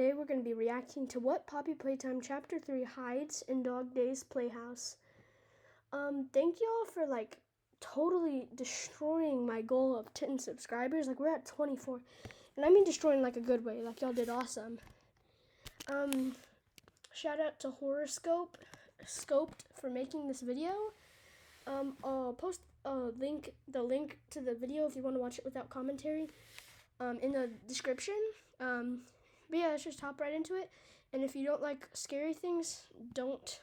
Today we're going to be reacting to what Poppy Playtime Chapter 3 hides in Dog Day's Playhouse. Thank y'all for totally destroying my goal of 10 subscribers. We're at 24. And I mean destroying a good way. Y'all did awesome. Shout out to Scoped for making this video. I'll post the link to the video if you want to watch it without commentary in the description. But yeah, let's just hop right into it. And if you don't like scary things, don't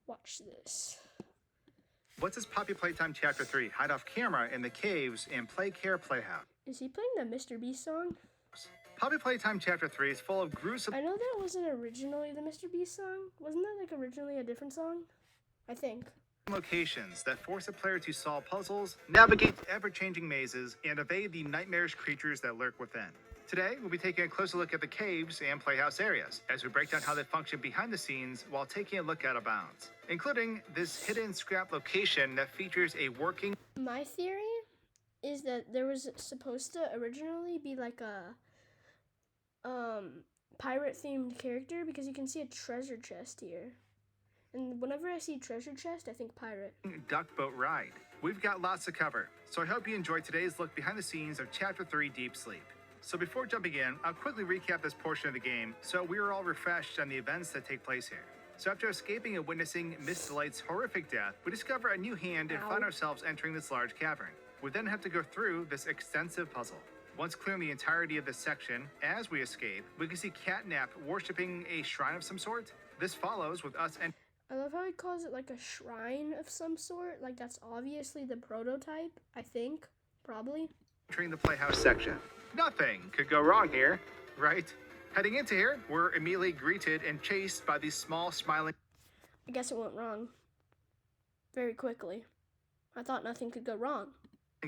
watch this. What's this Poppy Playtime Chapter 3? Hide off camera in the caves and Play Care Playhouse. Is he playing the Mr. Beast song? Poppy Playtime Chapter 3 is full of gruesome... I know that wasn't originally the Mr. Beast song. Wasn't that originally a different song? I think. Locations that force a player to solve puzzles, navigate ever-changing mazes, and evade the nightmarish creatures that lurk within. Today, we'll be taking a closer look at the caves and playhouse areas as we break down how they function behind the scenes while taking a look out of bounds, including this hidden scrap location that features a working... My theory is that there was supposed to originally be a pirate-themed character because you can see a treasure chest here. And whenever I see treasure chest, I think pirate. Duck boat ride. We've got lots to cover, so I hope you enjoyed today's look behind the scenes of Chapter 3 Deep Sleep. So before jumping in, I'll quickly recap this portion of the game so we are all refreshed on the events that take place here. So after escaping and witnessing Miss Delight's horrific death, we discover a new hand and find ourselves entering this large cavern. We then have to go through this extensive puzzle. Once clearing the entirety of this section, as we escape, we can see Catnap worshipping a shrine of some sort. This follows with us and... I love how he calls it a shrine of some sort. That's obviously the prototype, I think. Probably. Entering the playhouse section. Nothing could go wrong here, right? Heading into here, we're immediately greeted and chased by these small, smiling... I guess it went wrong. Very quickly. I thought nothing could go wrong.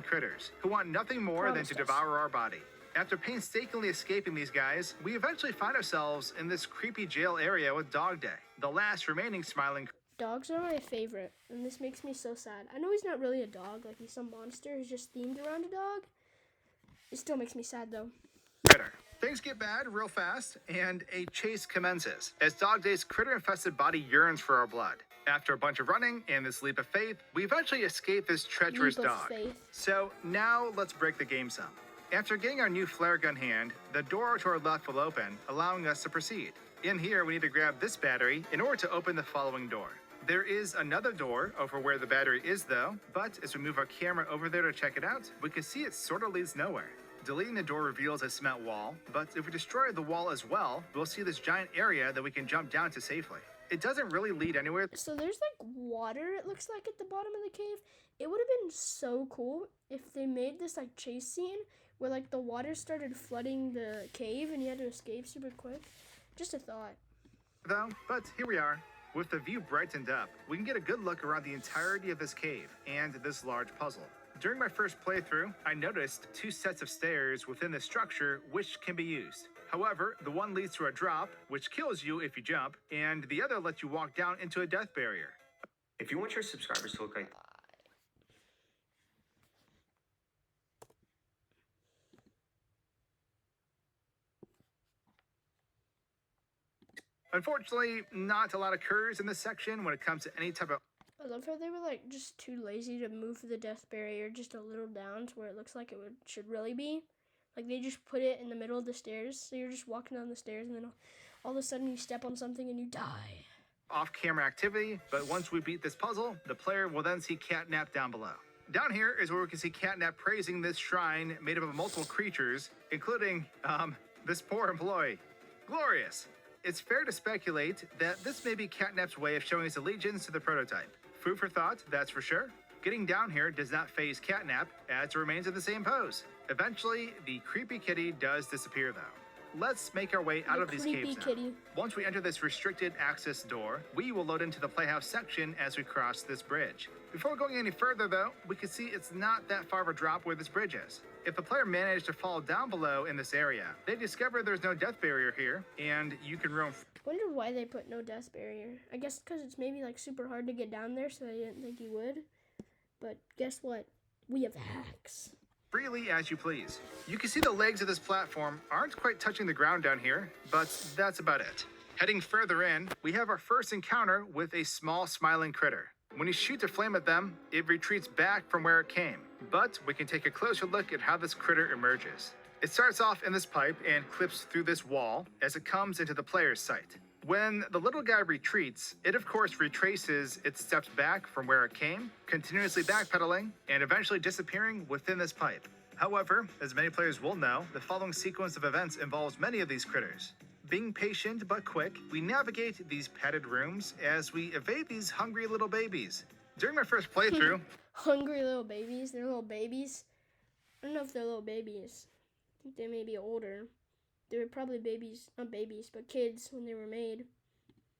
...critters, who want nothing more than to devour our body. After painstakingly escaping these guys, we eventually find ourselves in this creepy jail area with Dog Day, the last remaining smiling... Dogs are my favorite, and this makes me so sad. I know he's not really a dog, he's some monster who's just themed around a dog. It still makes me sad, though. Critter. Things get bad real fast, and a chase commences, as Dog Day's critter-infested body yearns for our blood. After a bunch of running and this leap of faith, we eventually escape this treacherous dog. So now let's break the game some. After getting our new flare gun hand, the door to our left will open, allowing us to proceed. In here, we need to grab this battery in order to open the following door. There is another door over where the battery is though, but as we move our camera over there to check it out, we can see it sort of leads nowhere. Deleting the door reveals a cement wall, but if we destroy the wall as well, we'll see this giant area that we can jump down to safely. It doesn't really lead anywhere. So there's water, it looks like, at the bottom of the cave. It would have been so cool if they made this chase scene where the water started flooding the cave and you had to escape super quick. Just a thought. Though, but here we are. With the view brightened up, we can get a good look around the entirety of this cave and this large puzzle. During my first playthrough, I noticed 2 sets of stairs within the structure which can be used. However, the one leads to a drop, which kills you if you jump, and the other lets you walk down into a death barrier. If you want your subscribers to look like... Unfortunately, not a lot occurs in this section when it comes to any type of... I love how they were just too lazy to move the death barrier just a little down to where it looks like it should really be. They just put it in the middle of the stairs, so you're just walking down the stairs and then all of a sudden you step on something and you die. Off-camera activity, but once we beat this puzzle, the player will then see Catnap down below. Down here is where we can see Catnap praising this shrine made up of multiple creatures, including, this poor employee. Glorious! It's fair to speculate that this may be Catnap's way of showing his allegiance to the prototype. Food for thought, that's for sure. Getting down here does not faze Catnap, as it remains in the same pose. Eventually, the creepy kitty does disappear though. Let's make our way out of these caves now. Once we enter this restricted access door, we will load into the playhouse section as we cross this bridge. Before going any further though, we can see it's not that far of a drop where this bridge is. If the player managed to fall down below in this area, they discover there's no death barrier here, and you can roam. Wonder why they put no death barrier. I guess because it's maybe super hard to get down there, so they didn't think you would. But guess what? We have hacks. freely as you please. You can see the legs of this platform aren't quite touching the ground down here, but that's about it. Heading further in, we have our first encounter with a small smiling critter. When you shoot a flame at them, it retreats back from where it came, but we can take a closer look at how this critter emerges. It starts off in this pipe and clips through this wall as it comes into the player's sight. When the little guy retreats, it of course retraces its steps back from where it came, continuously backpedaling and eventually disappearing within this pipe. However, as many players will know, the following sequence of events involves many of these critters. Being patient but quick, we navigate these padded rooms as we evade these hungry little babies. During my first playthrough, Hungry little babies? They're little babies? I don't know if they're little babies. I think they may be older. They were probably babies, not babies, but kids when they were made.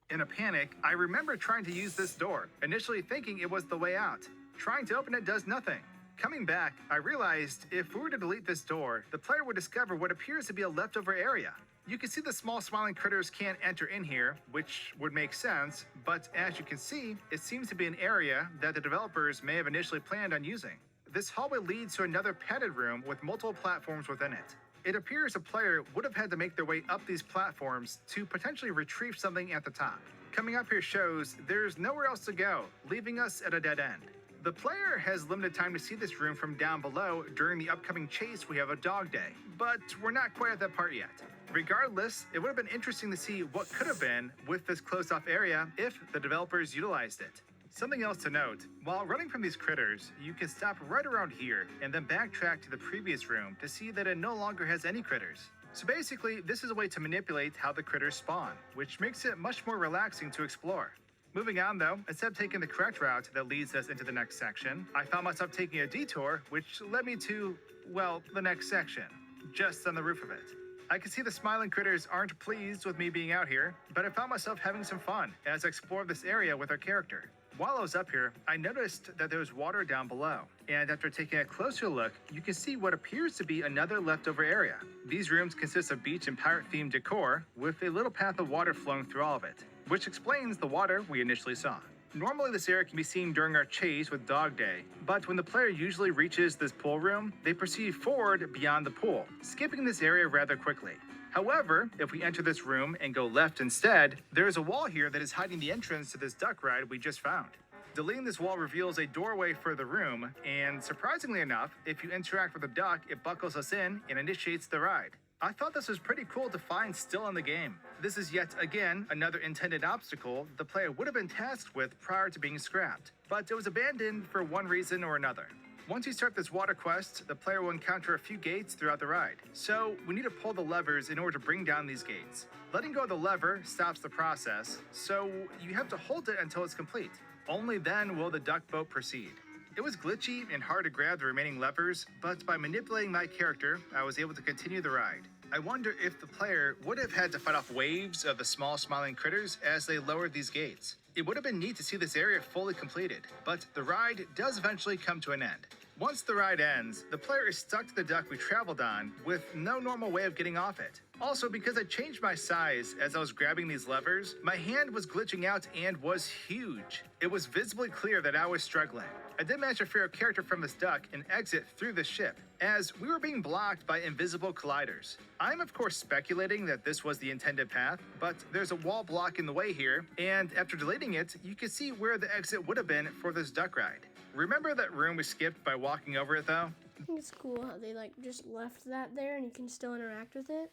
in a panic, I remember trying to use this door, initially thinking it was the way out. Trying to open it does nothing. Coming back, I realized if we were to delete this door, the player would discover what appears to be a leftover area. You can see the small smiling critters can't enter in here, which would make sense, but as you can see, it seems to be an area that the developers may have initially planned on using. This hallway leads to another padded room with multiple platforms within it. It appears a player would have had to make their way up these platforms to potentially retrieve something at the top. Coming up here shows there's nowhere else to go, leaving us at a dead end. The player has limited time to see this room from down below. During the upcoming chase, we have a dog day, but we're not quite at that part yet. Regardless, it would have been interesting to see what could have been with this closed-off area if the developers utilized it. Something else to note, while running from these critters, you can stop right around here and then backtrack to the previous room to see that it no longer has any critters. So basically, this is a way to manipulate how the critters spawn, which makes it much more relaxing to explore. Moving on though, instead of taking the correct route that leads us into the next section, I found myself taking a detour, which led me to, well, the next section, just on the roof of it. I can see the smiling critters aren't pleased with me being out here, but I found myself having some fun as I explored this area with our character. While I was up here, I noticed that there was water down below, and after taking a closer look, you can see what appears to be another leftover area. These rooms consist of beach and pirate-themed decor, with a little path of water flowing through all of it, which explains the water we initially saw. Normally this area can be seen during our chase with Dog Day, but when the player usually reaches this pool room, they proceed forward beyond the pool, skipping this area rather quickly. However, if we enter this room and go left instead, there is a wall here that is hiding the entrance to this duck ride we just found. Deleting this wall reveals a doorway for the room, and surprisingly enough, if you interact with the duck, it buckles us in and initiates the ride. I thought this was pretty cool to find still in the game. This is yet again another intended obstacle the player would have been tasked with prior to being scrapped, but it was abandoned for one reason or another. Once you start this water quest, the player will encounter a few gates throughout the ride, so we need to pull the levers in order to bring down these gates. Letting go of the lever stops the process, so you have to hold it until it's complete. Only then will the duck boat proceed. It was glitchy and hard to grab the remaining levers, but by manipulating my character, I was able to continue the ride. I wonder if the player would have had to fight off waves of the small smiling critters as they lowered these gates. It would have been neat to see this area fully completed, but the ride does eventually come to an end. Once the ride ends, the player is stuck to the duck we traveled on with no normal way of getting off it. Also, because I changed my size as I was grabbing these levers, my hand was glitching out and was huge. It was visibly clear that I was struggling. I did manage to free our character from this duck and exit through the ship, as we were being blocked by invisible colliders. I'm of course speculating that this was the intended path, but there's a wall block in the way here, and after deleting it, you can see where the exit would have been for this duck ride. Remember that room we skipped by walking over it though? I think it's cool how they just left that there and you can still interact with it.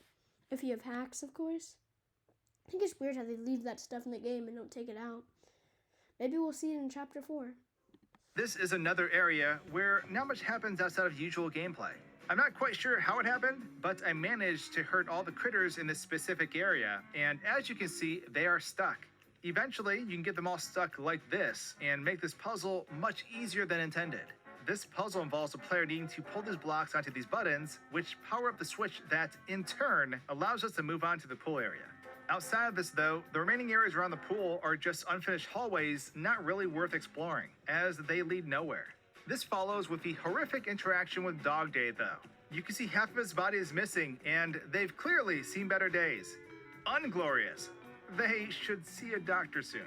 If you have hacks, of course. I think it's weird how they leave that stuff in the game and don't take it out. Maybe we'll see it in Chapter 4. This is another area where not much happens outside of usual gameplay. I'm not quite sure how it happened, but I managed to hurt all the critters in this specific area, and as you can see, they are stuck. Eventually, you can get them all stuck like this, and make this puzzle much easier than intended. This puzzle involves the player needing to pull these blocks onto these buttons, which power up the switch that, in turn, allows us to move on to the pool area. Outside of this though, the remaining areas around the pool are just unfinished hallways not really worth exploring, as they lead nowhere. This follows with the horrific interaction with Dog Day though. You can see half of his body is missing, and they've clearly seen better days. Unglorious. They should see a doctor soon.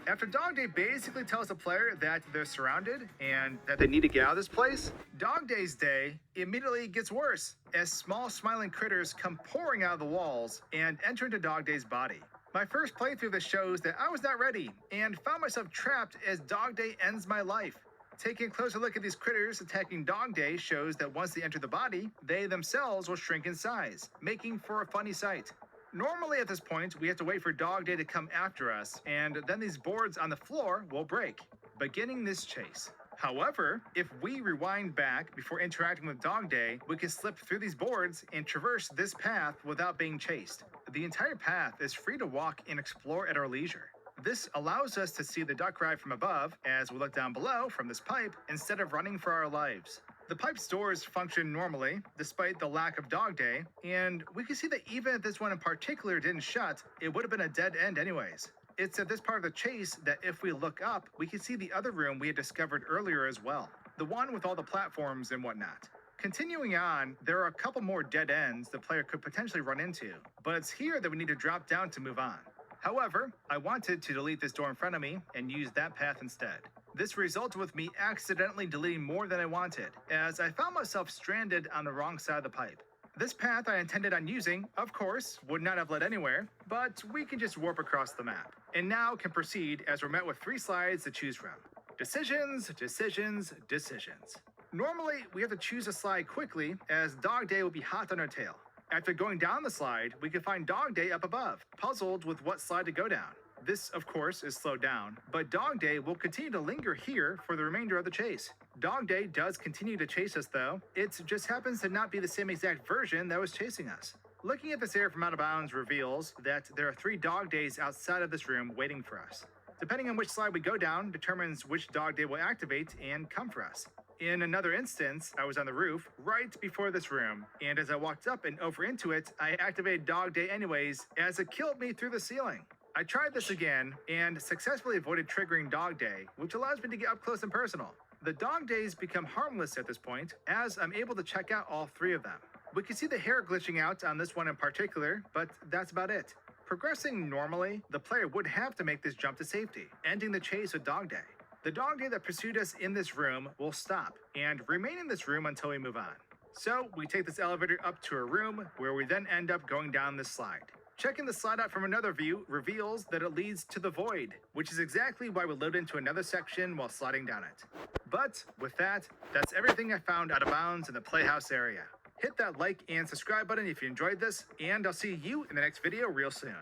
After Dog Day basically tells the player that they're surrounded and that they need to get out of this place, Dog Day's day immediately gets worse as small smiling critters come pouring out of the walls and enter into Dog Day's body. My first playthrough of this shows that I was not ready and found myself trapped as Dog Day ends my life. Taking a closer look at these critters attacking Dog Day shows that once they enter the body, they themselves will shrink in size, making for a funny sight. Normally at this point, we have to wait for Dog Day to come after us, and then these boards on the floor will break, beginning this chase. However, if we rewind back before interacting with Dog Day, we can slip through these boards and traverse this path without being chased. The entire path is free to walk and explore at our leisure. This allows us to see the duck ride from above as we look down below from this pipe instead of running for our lives. The pipe's doors function normally, despite the lack of Dog Day, and we can see that even if this one in particular didn't shut, it would have been a dead end anyways. It's at this part of the chase that if we look up, we can see the other room we had discovered earlier as well, the one with all the platforms and whatnot. Continuing on, there are a couple more dead ends the player could potentially run into, but it's here that we need to drop down to move on. However, I wanted to delete this door in front of me and use that path instead. This resulted with me accidentally deleting more than I wanted, as I found myself stranded on the wrong side of the pipe. This path I intended on using, of course, would not have led anywhere, but we can just warp across the map. And now can proceed as we're met with 3 slides to choose from. Decisions, decisions, decisions. Normally, we have to choose a slide quickly, as Dog Day will be hot on our tail. After going down the slide, we can find Dog Day up above, puzzled with what slide to go down. This, of course, is slowed down, but Dog Day will continue to linger here for the remainder of the chase. Dog Day does continue to chase us though, it just happens to not be the same exact version that was chasing us. Looking at this area from out of bounds reveals that there are 3 Dog Days outside of this room waiting for us. Depending on which slide we go down determines which Dog Day will activate and come for us. In another instance, I was on the roof right before this room, and as I walked up and over into it, I activated Dog Day anyways as it killed me through the ceiling. I tried this again and successfully avoided triggering Dog Day, which allows me to get up close and personal. The Dog Days become harmless at this point as I'm able to check out all 3 of them. We can see the hair glitching out on this one in particular, but that's about it. Progressing normally, the player would have to make this jump to safety, ending the chase with Dog Day. The Dog Day that pursued us in this room will stop and remain in this room until we move on. So we take this elevator up to a room where we then end up going down this slide. Checking the slide out from another view reveals that it leads to the void, which is exactly why we load into another section while sliding down it. But with that, that's everything I found out of bounds in the Playhouse area. Hit that like and subscribe button if you enjoyed this, and I'll see you in the next video real soon.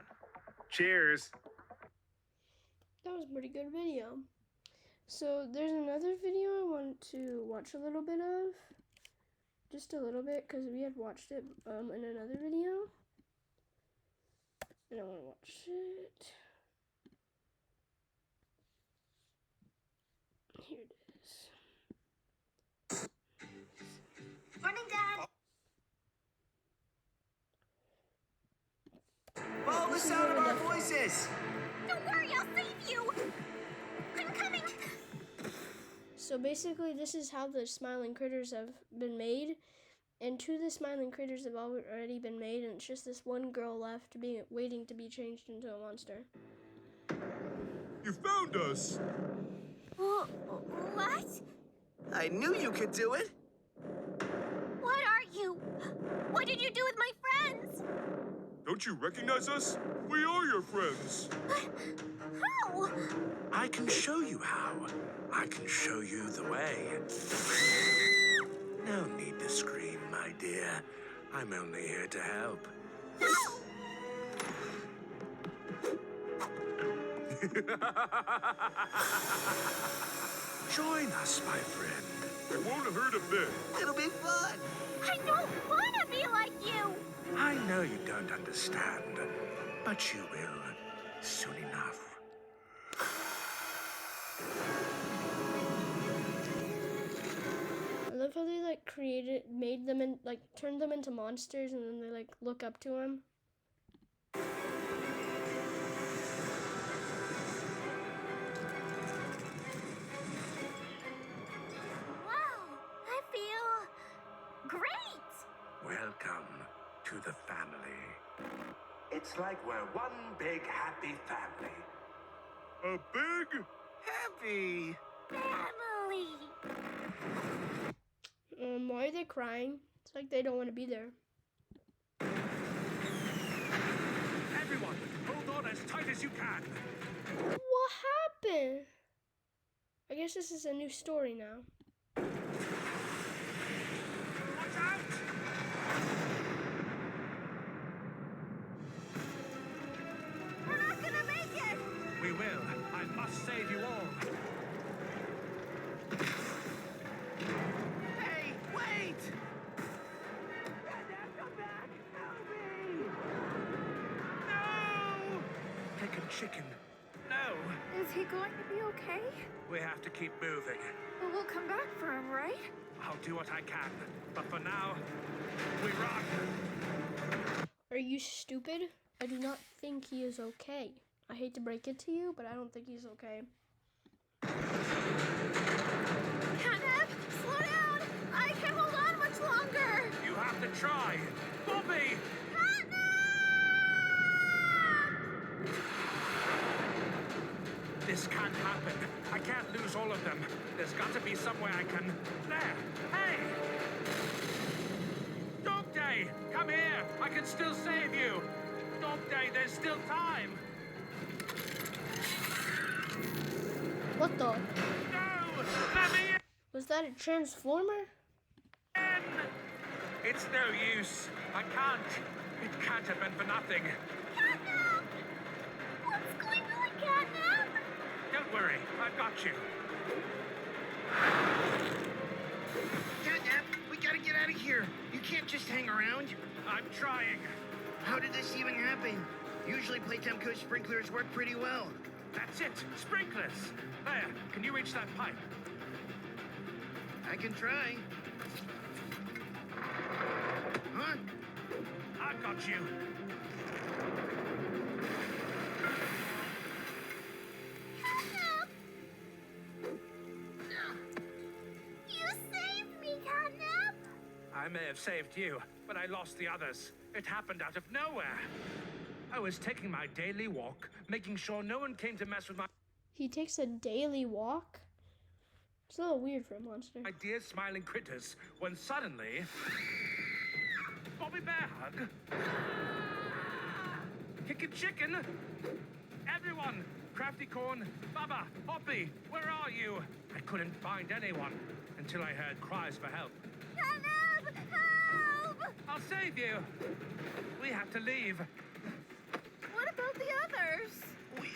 Cheers! That was a pretty good video. So there's another video I want to watch a little bit of. Just a little bit, because we had watched it in another video. And I want to watch it. Here it is. Morning, Dad. Follow the sound of our voices! Don't worry, I'll save you. I'm coming. So basically, this is how the smiling critters have been made. And 2 of the smiling critters have already been made, and it's just this one girl left waiting to be changed into a monster. You found us! What? I knew you could do it! What are you? What did you do with my friends? Don't you recognize us? We are your friends! How? I can show you how. I can show you the way. No need to scream, my dear. I'm only here to help. No! Join us, my friend. It won't hurt a bit. It'll be fun! I don't want to be like you. I know you don't understand, but you will soon enough. I love how they made them and turned them into monsters, and then they look up to them. Wow, I feel great. Welcome to the family. It's like we're one big happy family. A big Happy. Family. Why are they crying? It's like they don't want to be there. Everyone, hold on as tight as you can. What happened? I guess this is a new story now. Watch out! We're not gonna make it. We will. I must save you all. Hey, wait! No! Picking chicken. No! Is he going to be okay? We have to keep moving. But we'll come back for him, right? I'll do what I can. But for now, we run. Are you stupid? I do not think he is okay. I hate to break it to you, but I don't think he's okay. Catnap, slow down! I can't hold on much longer! You have to try. Bobby! This can't happen. I can't lose all of them. There's got to be somewhere I can... There! Hey! Dog Day! Come here! I can still save you! Dog Day, there's still time! What the? No! Let me Was that a transformer? in! It's no use. I can't. It can't have been for nothing. Catnap! What's going on, Catnap? Don't worry, I've got you. Catnap, we gotta get out of here. You can't just hang around. I'm trying. How did this even happen? Usually Playtime Coach sprinklers work pretty well. That's it. Sprinklers. There. Can you reach that pipe? I can try. Huh? I've got you. Catnap! You saved me, Catnap! I may have saved you, but I lost the others. It happened out of nowhere. I was taking my daily walk, making sure no one came to mess with my He takes a daily walk? It's a little weird for a monster. dear smiling critters, when suddenly... Bobby Bear Hug? Kickin' Chicken? Everyone! Crafty Corn, Baba, Hoppy, where are you? I couldn't find anyone until I heard cries for help. Catnap! Help! I'll save you. We have to leave. What about the others?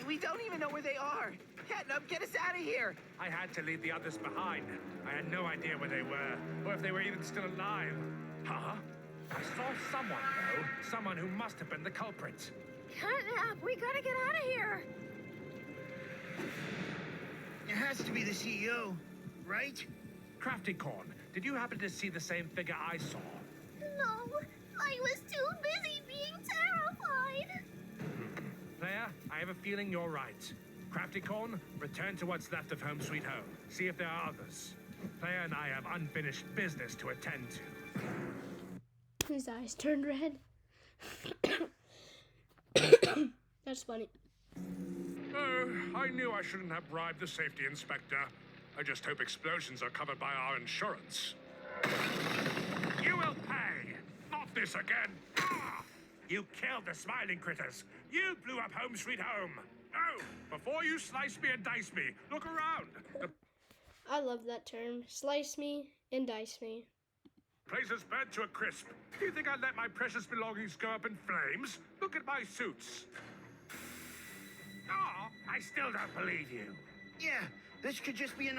We don't even know where they are. Catnap, get us out of here. I had to leave the others behind. I had no idea where they were, or if they were even still alive. Huh? I saw someone, though. Someone who must have been the culprit. Catnap, we gotta get out of here! It has to be the CEO, right? Crafty Corn, did you happen to see the same figure I saw? No, I was too busy being terrified. Player, I have a feeling you're right. Crafty Corn, return to what's left of Home Sweet Home. See if there are others. Player and I have unfinished business to attend to. His eyes turned red. That's funny. I knew I shouldn't have bribed the safety inspector. I just hope explosions are covered by our insurance. You will pay! Not this again! Ah! You killed the smiling critters! You blew up Home Sweet Home! Oh! Before you slice me and dice me, look around! The I love that term. Slice me and dice me. place is burnt to a crisp. Do you think I'd let my precious belongings go up in flames? Look at my suits. Oh, I still don't believe you. Yeah, this could just be an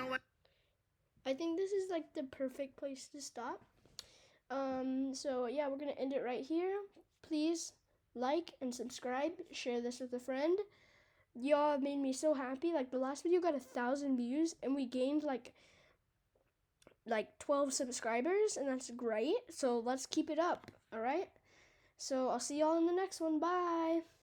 I think this is like the perfect place to stop. So yeah, we're gonna end it right here. Please like and subscribe. Share this with a friend. Y'all have made me so happy. Like the last video got 1,000 views and we gained like 12 subscribers, and that's great. So let's keep it up. All right. So I'll see y'all in the next one. Bye.